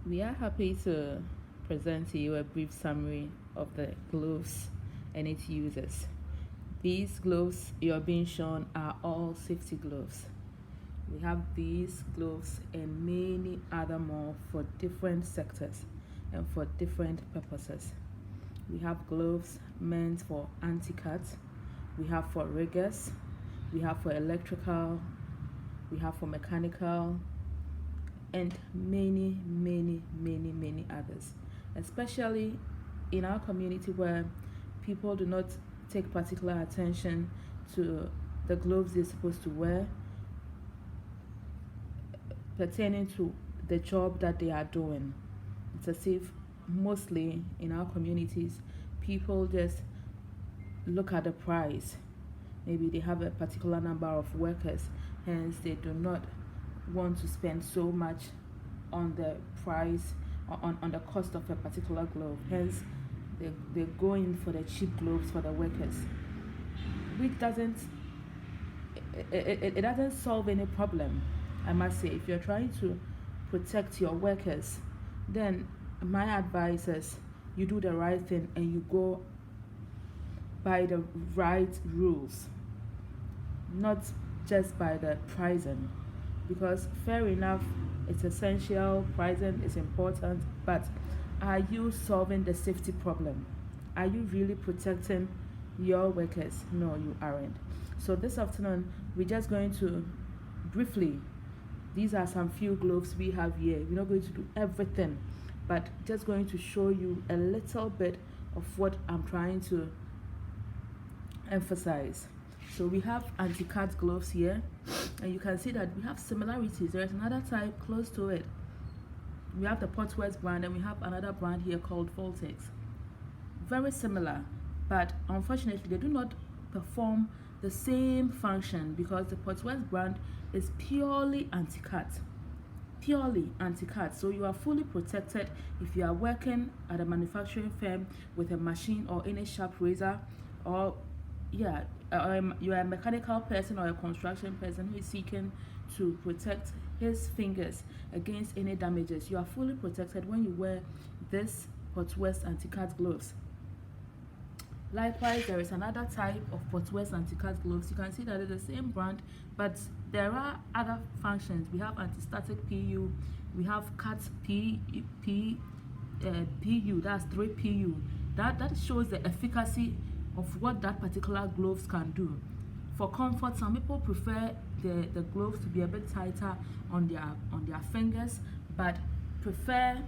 We are happy to present to you a brief summary of the gloves and its uses. These gloves you're being shown are all safety gloves. We have these gloves and many other more for different sectors and for different purposes. We have gloves meant for anti-cut, we have for riggers, we have for electrical, we have for mechanical, and many others, especially in our community where people do not take particular attention to the gloves they're supposed to wear pertaining to the job that they are doing. It's as if mostly in our communities people just look at the price. Maybe they have a particular number of workers, hence they do not want to spend so much on the price or on the cost of a particular glove. Hence they go in for the cheap gloves for the workers, which doesn't it doesn't solve any problem. I must say, if you're trying to protect your workers, then my advice is you do the right thing and you go by the right rules, not just by the pricing. Because fair enough, it's essential, pricing is important, but are you solving the safety problem? Are you really protecting your workers? No, you aren't. So this afternoon we're just going to briefly, these are some few gloves we have here. We're not going to do everything, but just going to show you a little bit of what I'm trying to emphasize. So we have anti-cut gloves here, and you can see that we have similarities. There is another type close to it. We have the Portwest brand, and we have another brand here called Voltex. Very similar, but unfortunately they do not perform the same function because the Portwest brand is purely anti-cut. So you are fully protected if you are working at a manufacturing firm with a machine or any sharp razor, or you are a mechanical person or a construction person who is seeking to protect his fingers against any damages. You are fully protected when you wear this Portwest anti-cut gloves. Likewise, there is another type of Portwest anti-cut gloves. You can see that it's the same brand, but there are other functions. We have anti-static PU, we have cut PU, that's 3 PU. That shows the efficacy of what that particular gloves can do. For comfort, some people prefer the gloves to be a bit tighter on their fingers, but prefer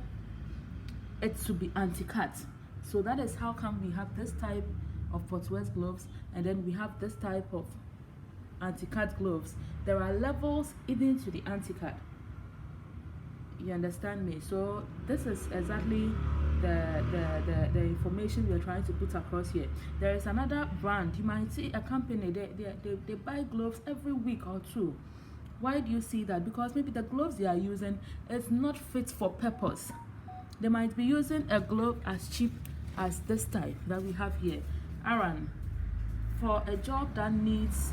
it to be anti-cut. So that is how come we have this type of Portwest gloves, and then we have this type of anti-cut gloves. There are levels even to the anti-cut. You understand me? So this is exactly the information we are trying to put across here. There is another brand. You might see a company, they buy gloves every week or two. Why do you see that? Because maybe the gloves they are using is not fit for purpose. They might be using a glove as cheap as this type that we have here. Aaron, for a job that needs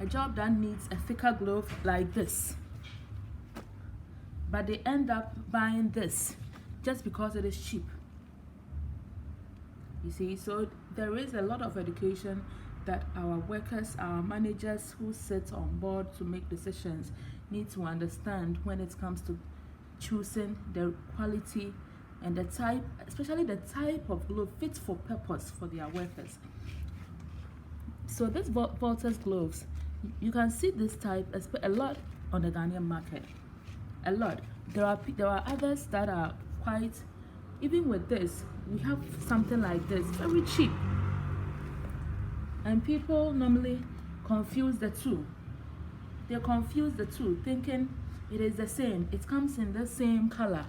a thicker glove like this, but they end up buying this just because it is cheap. You see, so there is a lot of education that our workers, our managers who sit on board to make decisions need to understand when it comes to choosing the quality and the type, especially the type of glove fit for purpose for their workers. So this Voltex gloves, you can see this type a lot on the Ghanaian market. A lot. There are others that are quite, even with this, we have something like this, very cheap. And people normally confuse the two. They confuse the two, thinking it is the same. It comes in the same color.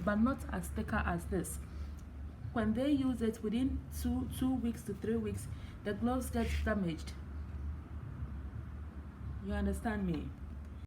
But not as thicker as this. When they use it within 2 weeks to 3 weeks, the gloves get damaged. You understand me?